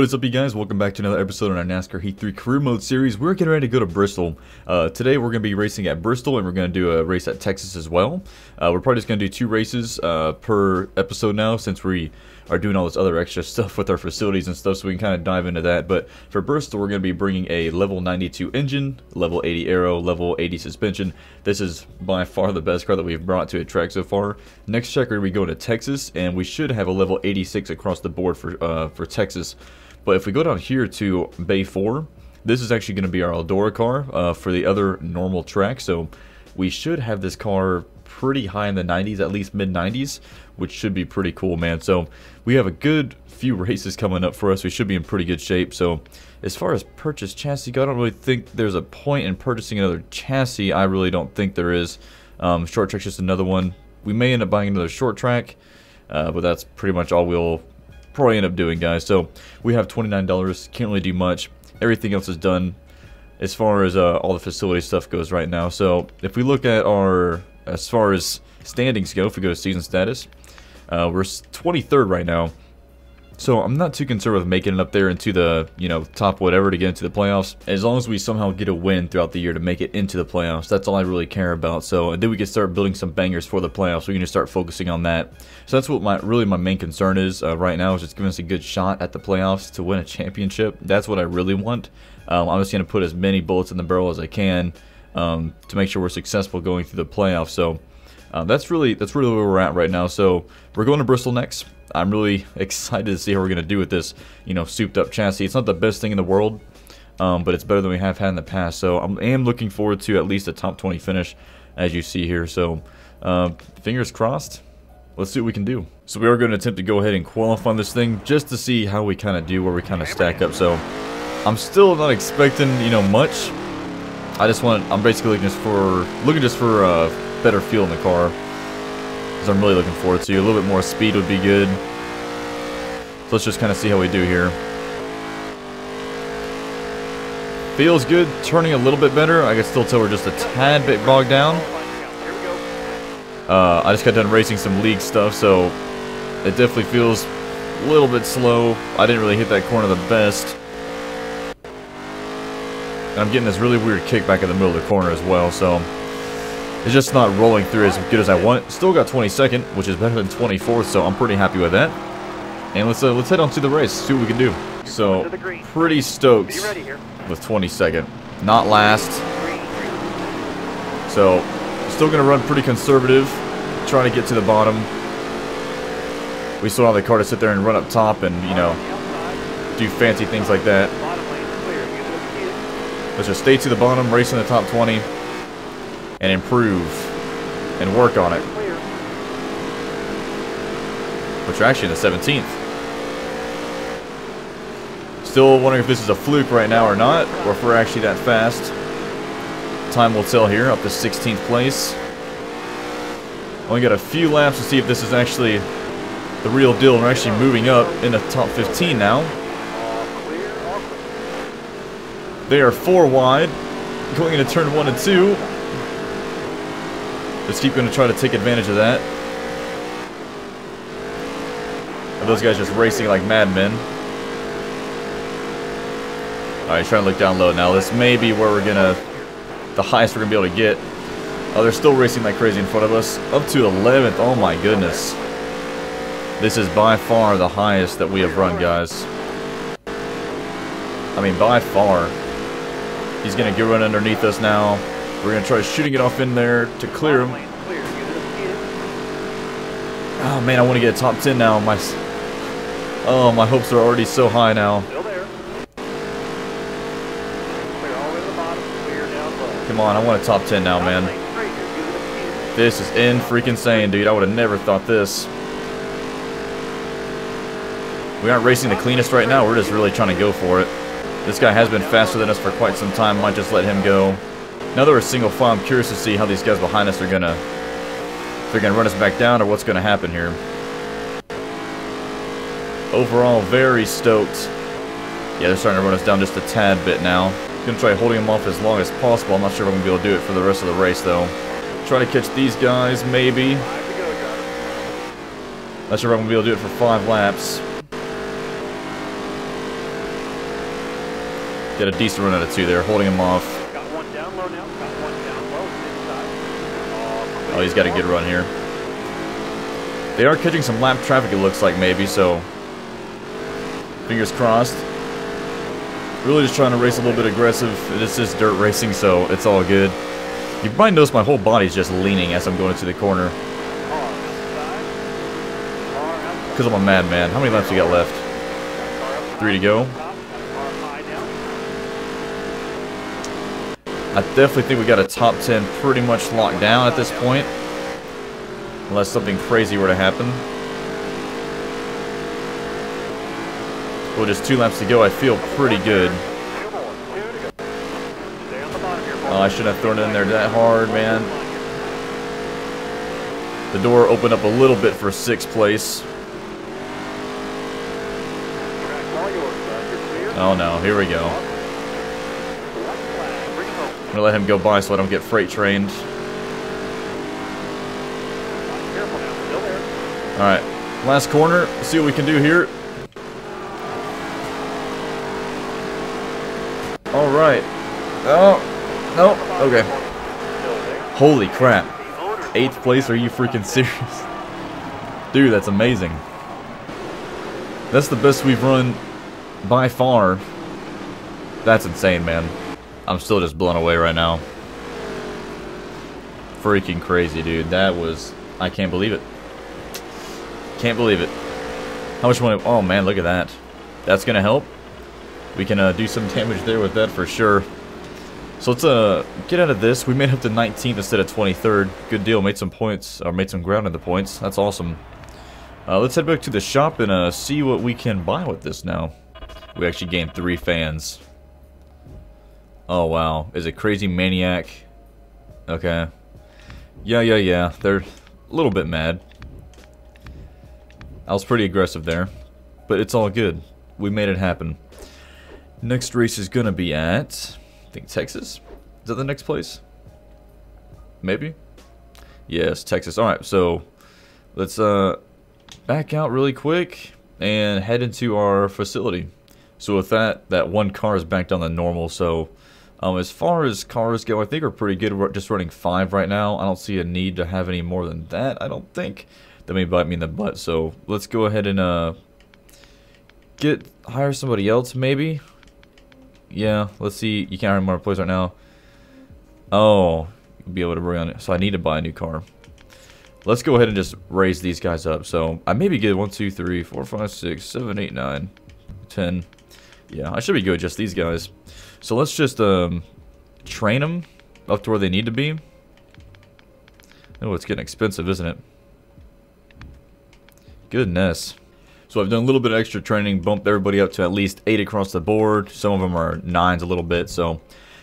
What is up, you guys? Welcome back to another episode on our NASCAR Heat 3 Career Mode series. We're getting ready to go to Bristol. Today we're going to be racing at Bristol, and we're going to do a race at Texas as well. We're probably just going to do 2 races per episode now, since we are doing all this other extra stuff with our facilities and stuff, so we can kind of dive into that. But for Bristol, we're going to be bringing a level 92 engine, level 80 aero, level 80 suspension. This is by far the best car that we've brought to a track so far. Next check, we're going to be going to Texas, and we should have a level 86 across the board for Texas. But if we go down here to Bay 4, this is actually going to be our Eldora car for the other normal track. So we should have this car pretty high in the 90s, at least mid-90s, which should be pretty cool, man. So we have a good few races coming up for us. We should be in pretty good shape. So as far as purchase chassis go, I don't really think there's a point in purchasing another chassis. I really don't think there is. Short track's just another one. We may end up buying another short track, but that's pretty much all we'll probably end up doing, guys. So we have $29, can't really do much. Everything else is done as far as all the facility stuff goes right now. So if we look at our, as far as standings go, if we go to season status, we're 23rd right now. So I'm not too concerned with making it up there into the, top whatever to get into the playoffs. As long as we somehow get a win throughout the year to make it into the playoffs, that's all I really care about. So, and then we can start building some bangers for the playoffs. We can just start focusing on that. So that's what my main concern is right now, is just giving us a good shot at the playoffs to win a championship. That's what I really want. I'm just going to put as many bullets in the barrel as I can to make sure we're successful going through the playoffs. So that's really where we're at right now. So we're going to Bristol next. I'm really excited to see how we're going to do with this, souped up chassis. It's not the best thing in the world, but it's better than we have had in the past. So I am looking forward to at least a top 20 finish, as you see here. So fingers crossed. Let's see what we can do. So we are going to attempt to go ahead and qualify this thing just to see how we kind of do, where we kind of stack up. So I'm still not expecting, much. I'm basically looking just for a better feel in the car. I'm really looking forward to. A little bit more speed would be good. So let's just kind of see how we do here. Feels good, turning a little bit better. I can still tell we're just a tad bit bogged down. I just got done racing some league stuff, so it definitely feels a little bit slow. I didn't really hit that corner the best. And I'm getting this really weird kick back in the middle of the corner as well, so it's just not rolling through as good as I want. Still got 22nd, which is better than 24th, so I'm pretty happy with that. And let's head on to the race, see what we can do. So, pretty stoked with 22nd. Not last. So, still going to run pretty conservative, trying to get to the bottom. We still have the car to sit there and run up top and, do fancy things like that. Let's just stay to the bottom, race in the top 20. And improve and work on it. Which are actually in the 17th. Still wondering if this is a fluke right now or not, or if we're actually that fast. Time will tell here, up to 16th place. Only got a few laps to see if this is actually the real deal. We're actually moving up in the top 15 now. They are 4 wide, going into turn 1 and 2. Just keep going to try to take advantage of that. Are those guys just racing like madmen? Alright, trying to look down low now. This may be where the highest we're going to be able to get. Oh, they're still racing like crazy in front of us. Up to 11th. Oh my goodness. This is by far the highest that we have run, guys. I mean, by far. He's going to get run underneath us now. We're going to try shooting it off in there to clear him. Oh man, I want to get a top 10 now. My hopes are already so high now. Come on, I want a top 10 now, man. This is freaking-insane, dude. I would have never thought this. We aren't racing the cleanest right now. We're just really trying to go for it. This guy has been faster than us for quite some time. Might just let him go. Now that we're single file, I'm curious to see how these guys behind us are gonna, if they're gonna run us back down or what's gonna happen here. Overall, very stoked. Yeah, they're starting to run us down just a tad bit now. Gonna try holding them off as long as possible. I'm not sure if I'm gonna be able to do it for the rest of the race though. Try to catch these guys, maybe. Not sure if I'm gonna be able to do it for 5 laps. Get a decent run out of 2 there, holding him off. Got one down low now. Got one down low. Inside. Oh, he's got a good run here. They are catching some lap traffic, it looks like, maybe, so fingers crossed. Really just trying to race a little bit aggressive. It's just dirt racing, so it's all good. You might notice my whole body's just leaning as I'm going into the corner. Because I'm a madman. How many laps we got left? 3 to go. I definitely think we got a top 10 pretty much locked down at this point. Unless something crazy were to happen. Well, just 2 laps to go. I feel pretty good. Oh, I shouldn't have thrown it in there that hard, man. The door opened up a little bit for 6th place. Oh no, here we go. I'm gonna let him go by so I don't get freight trained. Alright, last corner. Let's see what we can do here. Alright. Oh, no. Okay. Holy crap. 8th place? Are you freaking serious? Dude, that's amazing. That's the best we've run by far. That's insane, man. I'm still just blown away right now. Freaking crazy, dude. That was... I can't believe it. Can't believe it. How much money... Oh, man, look at that. That's gonna help. We can do some damage there with that for sure. So let's get out of this. We made up to 19th instead of 23rd. Good deal. Made some points, or made some ground in the points. That's awesome. Let's head back to the shop and see what we can buy with this now. We actually gained 3 fans. Oh, wow. Is it Crazy Maniac? Okay. Yeah. They're a little bit mad. I was pretty aggressive there. But it's all good. We made it happen. Next race is going to be at... I think Texas? Is that the next place? Maybe? Yes, Texas. Alright, so... let's back out really quick and head into our facility. So with that one car is back down to normal. So as far as cars go, I think we're pretty good. We're just running 5 right now. I don't see a need to have any more than that, I don't think. That may bite me in the butt. So let's go ahead and hire somebody else maybe. Yeah, let's see. You can't hire more employees right now. Oh, you'll be able to bring on it. So I need to buy a new car. Let's go ahead and just raise these guys up. So I maybe get 1, 2, 3, 4, 5, 6, 7, 8, 9, 10. Yeah, I should be good, just these guys. So let's just train them up to where they need to be. Oh, it's getting expensive, isn't it? Goodness. So I've done a little bit of extra training, bumped everybody up to at least 8 across the board. Some of them are 9s a little bit. So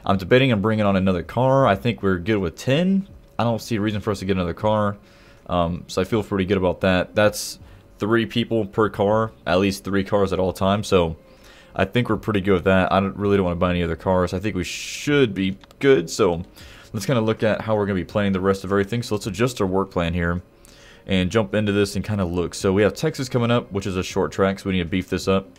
I'm debating on bringing on another car. I think we're good with 10. I don't see a reason for us to get another car. So I feel pretty good about that. That's 3 people per car, at least 3 cars at all times. So I think we're pretty good with that. I really don't want to buy any other cars. I think we should be good. So let's kind of look at how we're going to be playing the rest of everything. So let's adjust our work plan here and jump into this and kind of look. So we have Texas coming up, which is a short track, so we need to beef this up.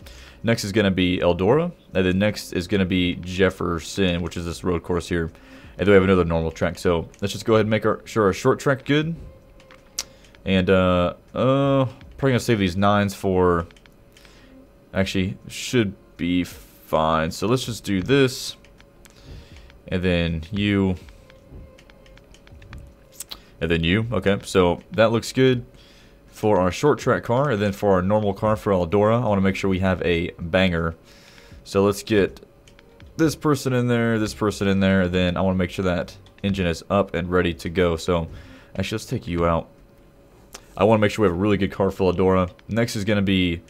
Next is going to be Eldora, and then next is going to be Jefferson, which is this road course here. And then we have another normal track. So let's just go ahead and make sure our short track good. And probably gonna save these 9s for. Actually, should be fine. So let's just do this, and then you. And then you. Okay, so that looks good for our short track car. And then for our normal car for Eldora, I want to make sure we have a banger. So let's get this person in there, and then I want to make sure that engine is up and ready to go. So actually, let's take you out. I want to make sure we have a really good car for Eldora. Next is going to be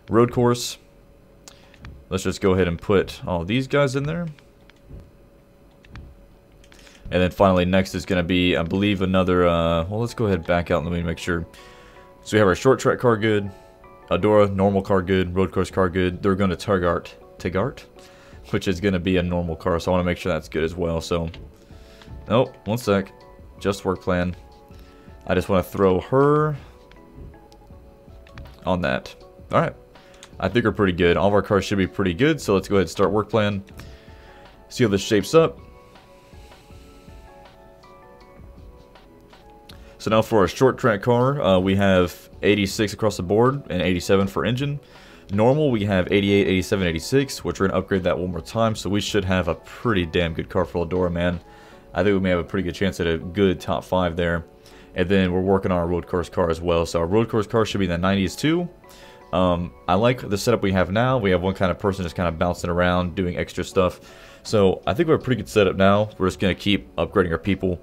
road course. Let's just go ahead and put all these guys in there. And then finally, next is going to be, I believe, another, well, let's go ahead and back out and let me make sure. So we have our short track car good, Eldora, normal car good, road course car good. They're going to Tagart, which is going to be a normal car. So I want to make sure that's good as well. So, oh, one sec. Just work plan. I just want to throw her on that. Alright. I think we're pretty good. All of our cars should be pretty good. So let's go ahead and start work plan. See how this shapes up. So now for our short track car, we have 86 across the board and 87 for engine. Normal, we have 88, 87, 86, which we're going to upgrade that one more time. So we should have a pretty damn good car for Eldora, man. I think we may have a pretty good chance at a good top 5 there. And then we're working on our road course car as well. So our road course car should be in the 90s too. I like the setup we have now. We have one kind of person just kind of bouncing around, doing extra stuff. So I think we have a pretty good setup now. We're just going to keep upgrading our people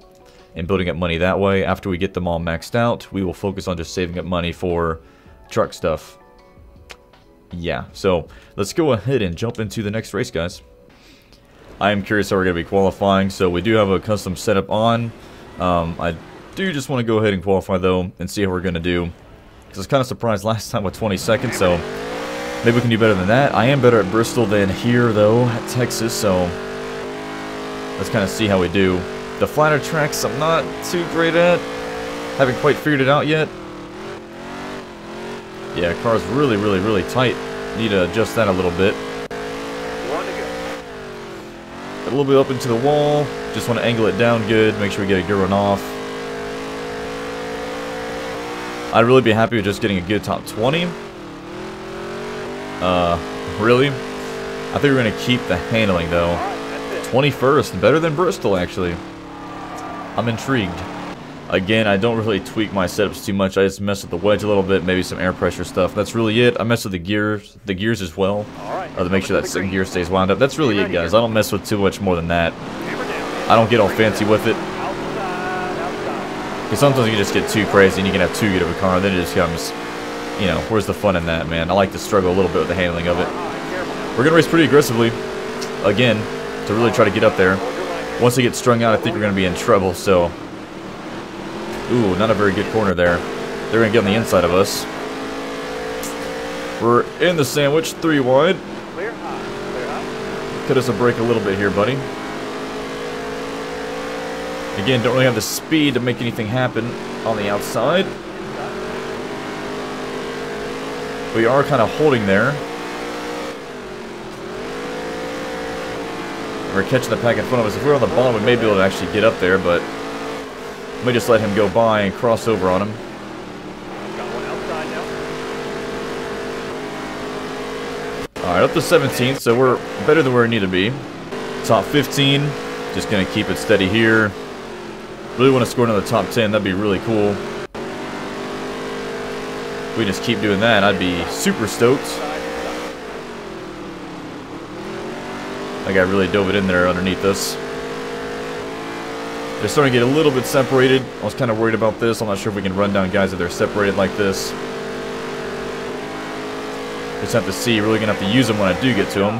and building up money that way. After we get them all maxed out, we will focus on just saving up money for truck stuff. Yeah, so let's go ahead and jump into the next race, guys. I am curious how we're going to be qualifying, so we do have a custom setup on. I do just want to go ahead and qualify, though, and see how we're going to do. Because I was kind of surprised last time with 22nd, so maybe we can do better than that. I am better at Bristol than here, though, at Texas, so let's kind of see how we do. The flatter tracks I'm not too great at. Haven't quite figured it out yet. Yeah, car's really, really, really tight. Need to adjust that a little bit. Got a little bit up into the wall. Just want to angle it down good. Make sure we get a good run off. I'd really be happy with just getting a good top 20. Really? I think we're going to keep the handling, though. 21st. Better than Bristol, actually. I'm intrigued. Again, I don't really tweak my setups too much. I just mess with the wedge a little bit, maybe some air pressure stuff. That's really it. I mess with the gears as well, to make sure that second gear stays wound up. That's really it, guys. I don't mess with too much more than that. I don't get all fancy with it. Because sometimes you just get too crazy and you can have too good of a car, and then it just comes, you know, where's the fun in that, man? I like to struggle a little bit with the handling of it. We're going to race pretty aggressively, again, to really try to get up there. Once they get strung out, I think we're going to be in trouble, so... Ooh, not a very good corner there. They're going to get on the inside of us. We're in the sandwich, 3 wide. Cut us a break a little bit here, buddy. Again, don't really have the speed to make anything happen on the outside. We are kind of holding there. We're catching the pack in front of us. If we were on the bottom, we may be able to actually get up there, but let me just let him go by and cross over on him. Alright, up to 17th, so we're better than where we need to be. Top 15, just going to keep it steady here. Really want to score another top 10, that'd be really cool. If we just keep doing that, I'd be super stoked. That guy really dove it in there underneath us. They're starting to get a little bit separated. I was kind of worried about this. I'm not sure if we can run down guys if they're separated like this. Just have to see. Really going to have to use them when I do get to them.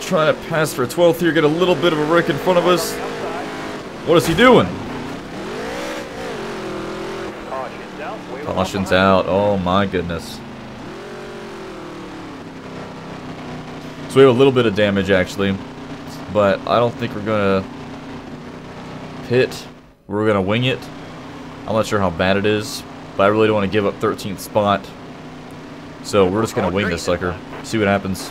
Trying to pass for 12th here. Get a little bit of a wreck in front of us. What is he doing? Caution's out. Oh my goodness. So we have a little bit of damage actually, but I don't think we're gonna pit. We're gonna wing it. I'm not sure how bad it is, but I really don't want to give up 13th spot. So we're just gonna wing this sucker. See what happens.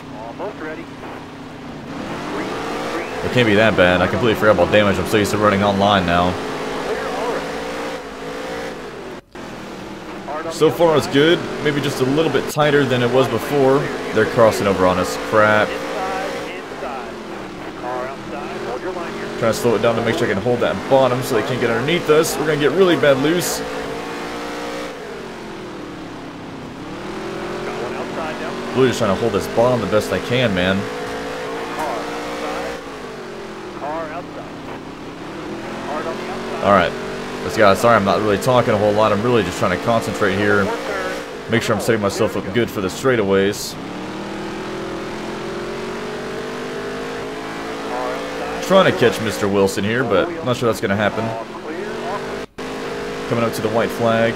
It can't be that bad. I completely forgot about damage. I'm so used to running online now. So far it's good. Maybe just a little bit tighter than it was before. They're crossing over on us. Crap. Trying to slow it down to make sure I can hold that bottom so they can't get underneath us. We're going to get really bad loose. Really just trying to hold this bottom the best I can, man. Alright. Let's go. Sorry I'm not really talking a whole lot. I'm really just trying to concentrate here. Make sure I'm setting myself up good for the straightaways. Trying to catch Mr. Wilson here, but I'm not sure that's going to happen. Coming up to the white flag.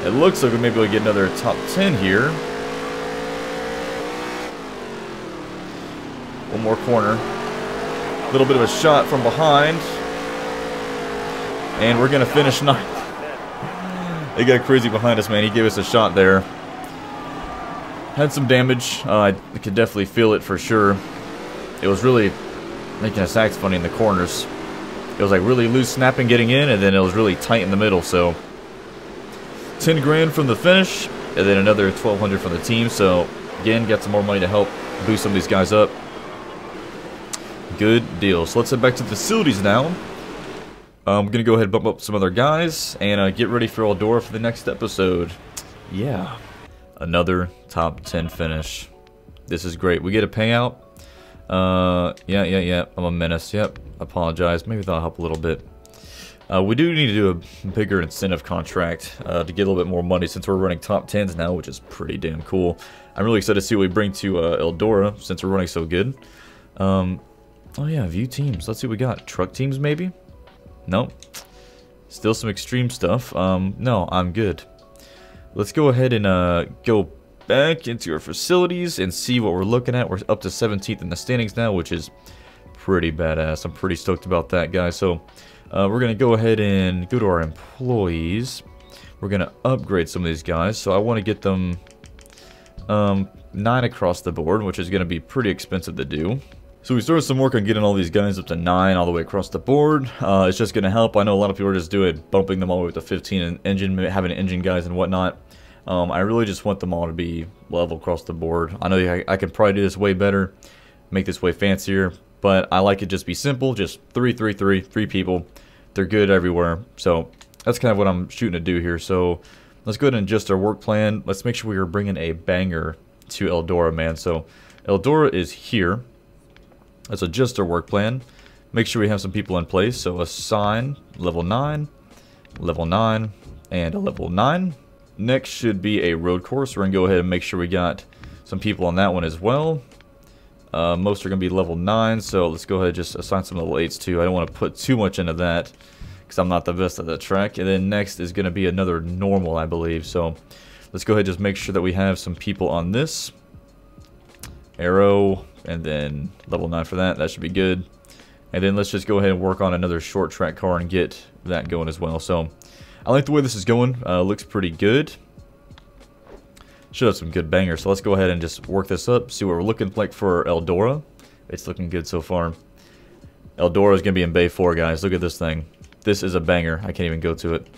It looks like we may be able to get another top 10 here. One more corner. Little bit of a shot from behind. And we're going to finish ninth. They got crazy behind us, man. He gave us a shot there. Had some damage. I could definitely feel it for sure. It was really making us act funny in the corners. It was like really loose snapping getting in, and then it was really tight in the middle. So 10 grand from the finish, and then another 1,200 from the team. So again, got some more money to help boost some of these guys up. Good deal. So let's head back to the facilities now. I'm going to go ahead and bump up some other guys and get ready for Eldora for the next episode. Yeah. Another top 10 finish. This is great. We get a payout. Yeah. I'm a menace. Yep. Apologize. Maybe that'll help a little bit. We do need to do a bigger incentive contract to get a little bit more money since we're running top 10s now, which is pretty damn cool. I'm really excited to see what we bring to Eldora since we're running so good. Oh yeah, view teams. Let's see what we got. Truck teams maybe? Nope. Still some extreme stuff. No, I'm good. Let's go ahead and go back into our facilities and see what we're looking at. We're up to 17th in the standings now, which is pretty badass. I'm pretty stoked about that, guys. So we're going to go ahead and go to our employees. We're going to upgrade some of these guys. So I want to get them 9 across the board, which is going to be pretty expensive to do. So we started some work on getting all these guys up to 9 all the way across the board. It's just going to help. I know a lot of people are just doing bumping them all the way up to 15 and engine, having engine guys and whatnot. I really just want them all to be level across the board. I know I can probably do this way better, make this way fancier, but I like it just be simple, just 3 people. They're good everywhere. So that's kind of what I'm shooting to do here. So let's go ahead and adjust our work plan. Let's make sure we are bringing a banger to Eldora, man. So Eldora is here. Let's adjust our work plan. Make sure we have some people in place. So assign level 9, and a level 9. Next should be a road course. We're going to go ahead and make sure we got some people on that one as well. Most are going to be level 9, so let's go ahead and just assign some level 8s too. I don't want to put too much into that because I'm not the best at that track. And then next is going to be another normal, I believe. So let's go ahead and just make sure that we have some people on this. Arrow, and then level 9 for that. That should be good. And then let's just go ahead and work on another short track car and get that going as well. So I like the way this is going. Looks pretty good. Should have some good bangers. So let's go ahead and just work this up. See what we're looking like for Eldora. It's looking good so far. Eldora is going to be in Bay 4, guys. Look at this thing. This is a banger. I can't even go to it.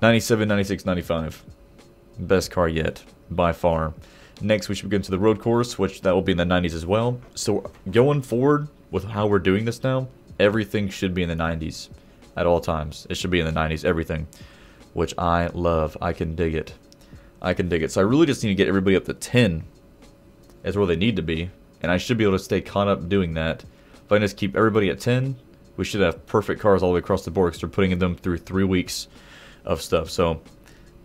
97, 96, 95. Best car yet, by far. Next, we should begin to the road course, which that will be in the 90s as well. So going forward with how we're doing this now, everything should be in the 90s at all times. It should be in the 90s, everything, which I love. I can dig it. I can dig it. So I really just need to get everybody up to 10 as where they need to be, and I should be able to stay caught up doing that. If I just keep everybody at 10, we should have perfect cars all the way across the board because we're putting them through 3 weeks of stuff. So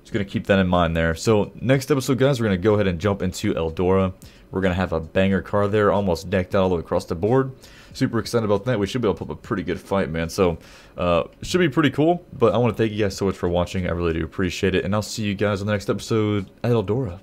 just going to keep that in mind there. So next episode, guys, we're going to go ahead and jump into Eldora. We're going to have a banger car there, almost decked out all the way across the board. Super excited about that. We should be able to put up a pretty good fight, man. So it should be pretty cool. But I want to thank you guys so much for watching. I really do appreciate it. And I'll see you guys on the next episode at Eldora.